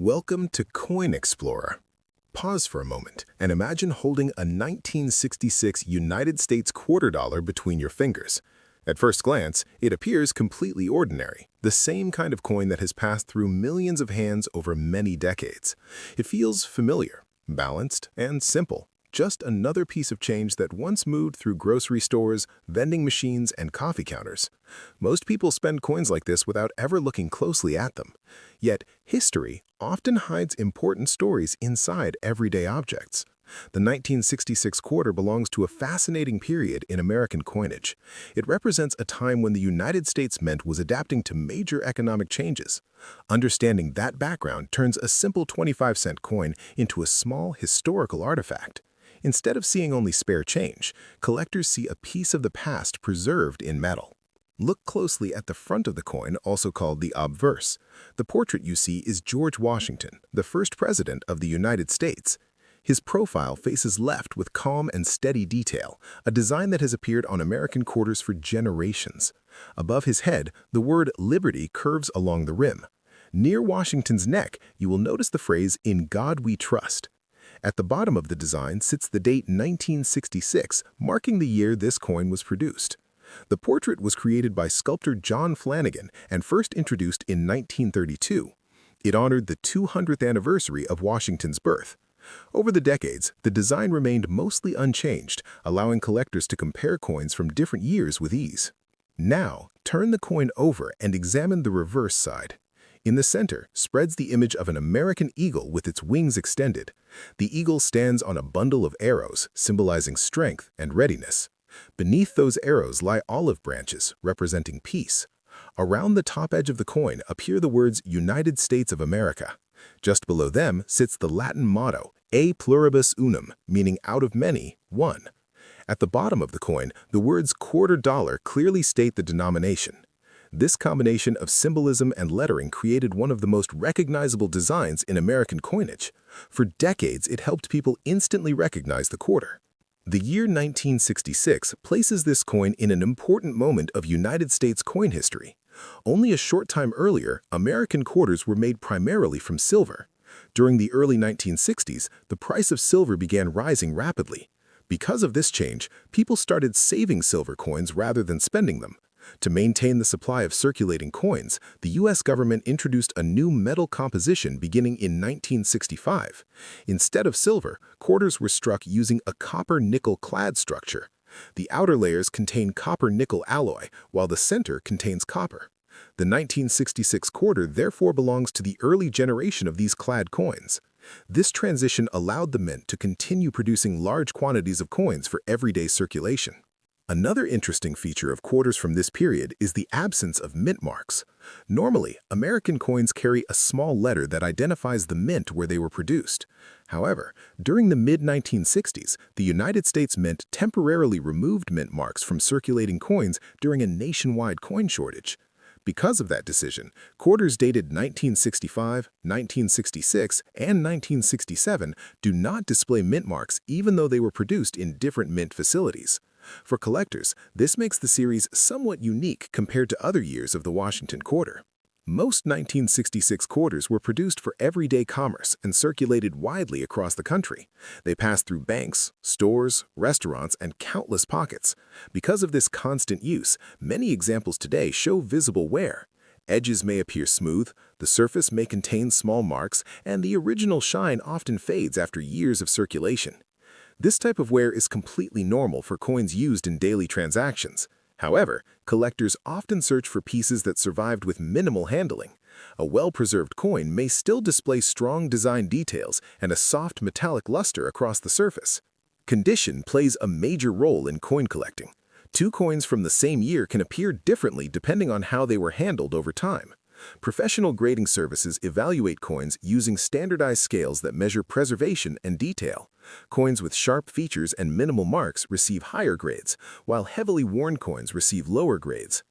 Welcome to Coin Explorer. Pause for a moment and imagine holding a 1966 United States quarter dollar between your fingers. At first glance, it appears completely ordinary, the same kind of coin that has passed through millions of hands over many decades. It feels familiar, balanced, and simple. Just another piece of change that once moved through grocery stores, vending machines, and coffee counters. Most people spend coins like this without ever looking closely at them. Yet, history often hides important stories inside everyday objects. The 1966 quarter belongs to a fascinating period in American coinage. It represents a time when the United States Mint was adapting to major economic changes. Understanding that background turns a simple 25-cent coin into a small historical artifact. Instead of seeing only spare change, collectors see a piece of the past preserved in metal. Look closely at the front of the coin, also called the obverse. The portrait you see is George Washington, the first president of the United States. His profile faces left with calm and steady detail, a design that has appeared on American quarters for generations. Above his head, the word Liberty curves along the rim. Near Washington's neck, you will notice the phrase, "In God We Trust." At the bottom of the design sits the date 1966, marking the year this coin was produced. The portrait was created by sculptor John Flanagan and first introduced in 1932. It honored the 200th anniversary of Washington's birth. Over the decades, the design remained mostly unchanged, allowing collectors to compare coins from different years with ease. Now, turn the coin over and examine the reverse side. In the center spreads the image of an American eagle with its wings extended. The eagle stands on a bundle of arrows, symbolizing strength and readiness. Beneath those arrows lie olive branches, representing peace. Around the top edge of the coin appear the words United States of America. Just below them sits the Latin motto, E pluribus unum, meaning out of many, one. At the bottom of the coin, the words quarter dollar clearly state the denomination. This combination of symbolism and lettering created one of the most recognizable designs in American coinage. For decades, it helped people instantly recognize the quarter. The year 1966 places this coin in an important moment of United States coin history. Only a short time earlier, American quarters were made primarily from silver. During the early 1960s, the price of silver began rising rapidly. Because of this change, people started saving silver coins rather than spending them. To maintain the supply of circulating coins, the U.S. government introduced a new metal composition beginning in 1965. Instead of silver, quarters were struck using a copper-nickel clad structure. The outer layers contain copper-nickel alloy, while the center contains copper. The 1966 quarter therefore belongs to the early generation of these clad coins. This transition allowed the mint to continue producing large quantities of coins for everyday circulation. Another interesting feature of quarters from this period is the absence of mint marks. Normally, American coins carry a small letter that identifies the mint where they were produced. However, during the mid-1960s, the United States Mint temporarily removed mint marks from circulating coins during a nationwide coin shortage. Because of that decision, quarters dated 1965, 1966, and 1967 do not display mint marks even though they were produced in different mint facilities. For collectors, this makes the series somewhat unique compared to other years of the Washington quarter. Most 1966 quarters were produced for everyday commerce and circulated widely across the country. They passed through banks, stores, restaurants, and countless pockets. Because of this constant use, many examples today show visible wear. Edges may appear smooth, the surface may contain small marks, and the original shine often fades after years of circulation. This type of wear is completely normal for coins used in daily transactions. However, collectors often search for pieces that survived with minimal handling. A well-preserved coin may still display strong design details and a soft metallic luster across the surface. Condition plays a major role in coin collecting. Two coins from the same year can appear differently depending on how they were handled over time. Professional grading services evaluate coins using standardized scales that measure preservation and detail. Coins with sharp features and minimal marks receive higher grades, while heavily worn coins receive lower grades.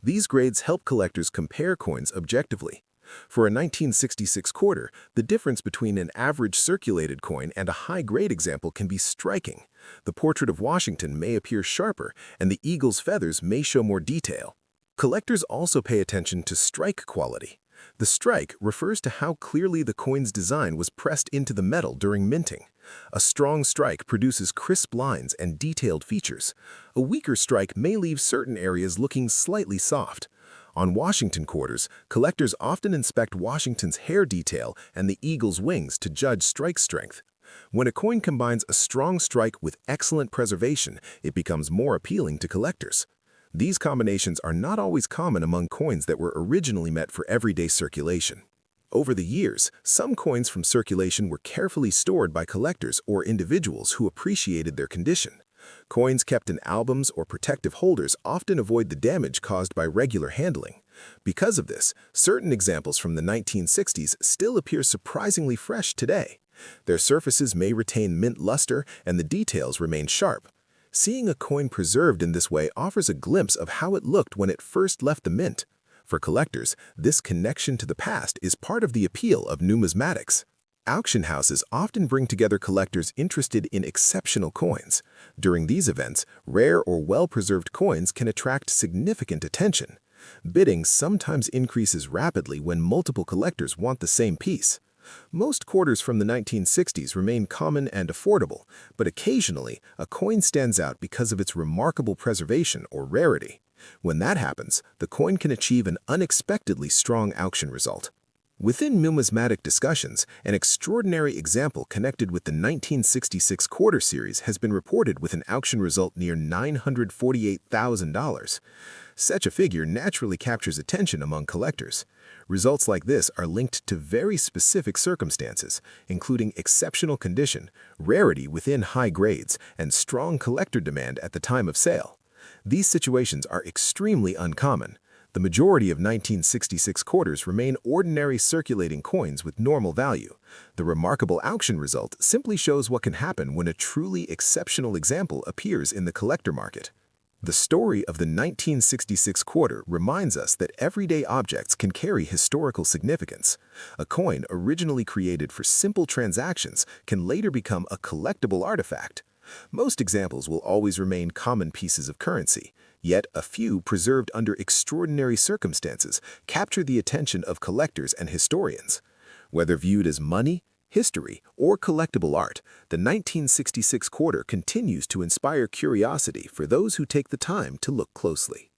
These grades help collectors compare coins objectively. For a 1966 quarter, the difference between an average circulated coin and a high-grade example can be striking. The portrait of Washington may appear sharper, and the eagle's feathers may show more detail. Collectors also pay attention to strike quality. The strike refers to how clearly the coin's design was pressed into the metal during minting. A strong strike produces crisp lines and detailed features. A weaker strike may leave certain areas looking slightly soft. On Washington quarters, collectors often inspect Washington's hair detail and the eagle's wings to judge strike strength. When a coin combines a strong strike with excellent preservation, it becomes more appealing to collectors. These combinations are not always common among coins that were originally meant for everyday circulation. Over the years, some coins from circulation were carefully stored by collectors or individuals who appreciated their condition. Coins kept in albums or protective holders often avoid the damage caused by regular handling. Because of this, certain examples from the 1960s still appear surprisingly fresh today. Their surfaces may retain mint luster and the details remain sharp. Seeing a coin preserved in this way offers a glimpse of how it looked when it first left the mint. For collectors, this connection to the past is part of the appeal of numismatics. Auction houses often bring together collectors interested in exceptional coins. During these events, rare or well-preserved coins can attract significant attention. Bidding sometimes increases rapidly when multiple collectors want the same piece. Most quarters from the 1960s remain common and affordable, but occasionally a coin stands out because of its remarkable preservation or rarity. When that happens, the coin can achieve an unexpectedly strong auction result. Within numismatic discussions, an extraordinary example connected with the 1966 quarter series has been reported with an auction result near $948,000. Such a figure naturally captures attention among collectors. Results like this are linked to very specific circumstances, including exceptional condition, rarity within high grades, and strong collector demand at the time of sale. These situations are extremely uncommon. The majority of 1966 quarters remain ordinary circulating coins with normal value. The remarkable auction result simply shows what can happen when a truly exceptional example appears in the collector market. The story of the 1966 quarter reminds us that everyday objects can carry historical significance. A coin originally created for simple transactions can later become a collectible artifact. Most examples will always remain common pieces of currency, yet a few preserved under extraordinary circumstances capture the attention of collectors and historians. Whether viewed as money, history, or collectible art, the 1966 quarter continues to inspire curiosity for those who take the time to look closely.